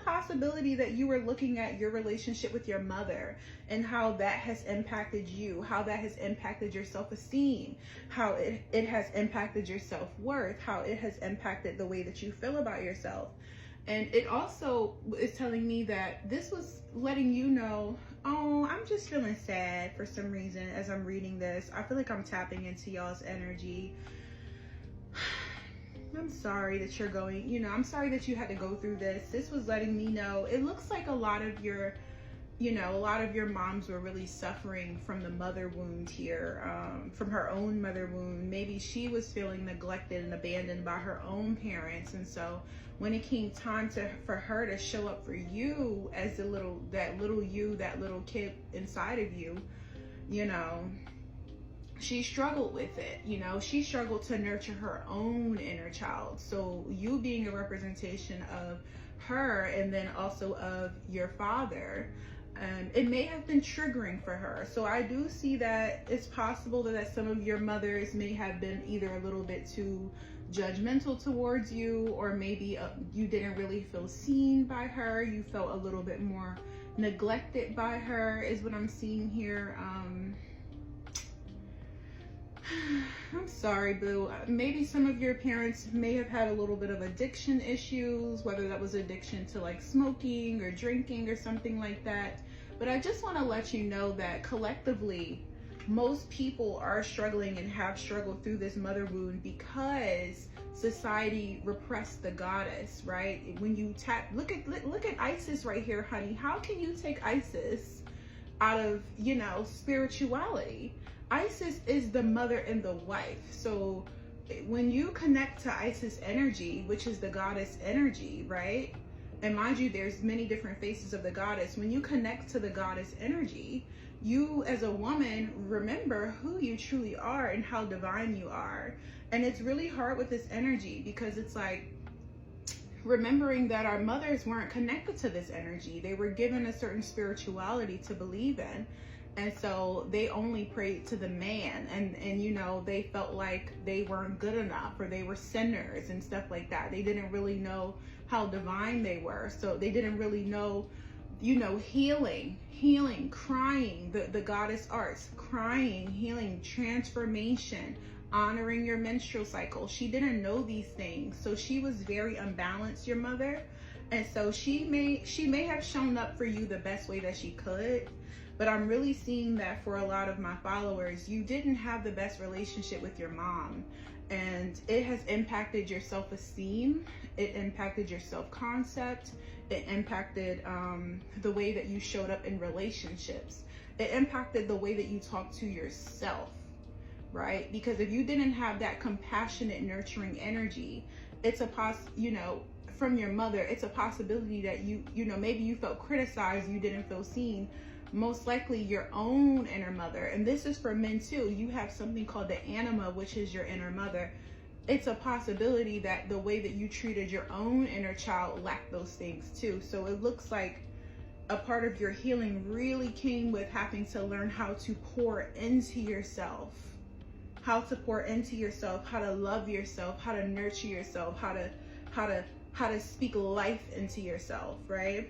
possibility that you were looking at your relationship with your mother and how that has impacted you, how that has impacted your self-esteem, how it has impacted your self-worth, how it has impacted the way that you feel about yourself. And it also is telling me that this was letting you know, oh, I'm just feeling sad for some reason as I'm reading this. I feel like I'm tapping into y'all's energy. I'm sorry that you're going, I'm sorry that you had to go through this. This was letting me know, it looks like a lot of your moms were really suffering from the mother wound here, from her own mother wound. Maybe she was feeling neglected and abandoned by her own parents. And so when it came time for her to show up for you as that little kid inside of you, she struggled with it. She struggled to nurture her own inner child. So you being a representation of her and then also of your father, it may have been triggering for her. So I do see that it's possible that some of your mothers may have been either a little bit too judgmental towards you, or maybe you didn't really feel seen by her. You felt a little bit more neglected by her is what I'm seeing here. I'm sorry, boo. Maybe some of your parents may have had a little bit of addiction issues, whether that was addiction to like smoking or drinking or something like that. But I just want to let you know that collectively, most people are struggling and have struggled through this mother wound because society repressed the goddess, right? When you look at Isis right here, honey. How can you take Isis out of, spirituality? Isis is the mother and the wife. So when you connect to Isis energy, which is the goddess energy, right? And mind you, there's many different faces of the goddess. When you connect to the goddess energy, you as a woman remember who you truly are and how divine you are. And it's really hard with this energy because it's like remembering that our mothers weren't connected to this energy. They were given a certain spirituality to believe in. And so they only prayed to the man, and they felt like they weren't good enough, or they were sinners and stuff like that. They didn't really know how divine they were. So they didn't really know, healing, crying, the goddess arts, crying, healing, transformation, honoring your menstrual cycle. She didn't know these things. So she was very unbalanced, your mother. And so she may have shown up for you the best way that she could. But I'm really seeing that for a lot of my followers, you didn't have the best relationship with your mom. And it has impacted your self-esteem. It impacted your self-concept. It impacted the way that you showed up in relationships. It impacted the way that you talk to yourself, right? Because if you didn't have that compassionate, nurturing energy, it's from your mother, it's a possibility that maybe you felt criticized, you didn't feel seen. Most likely your own inner mother, and this is for men too. You have something called the anima, which is your inner mother. It's a possibility that the way that you treated your own inner child lacked those things too. So it looks like a part of your healing really came with having to learn how to pour into yourself, how to love yourself, how to nurture yourself, how to speak life into yourself, right?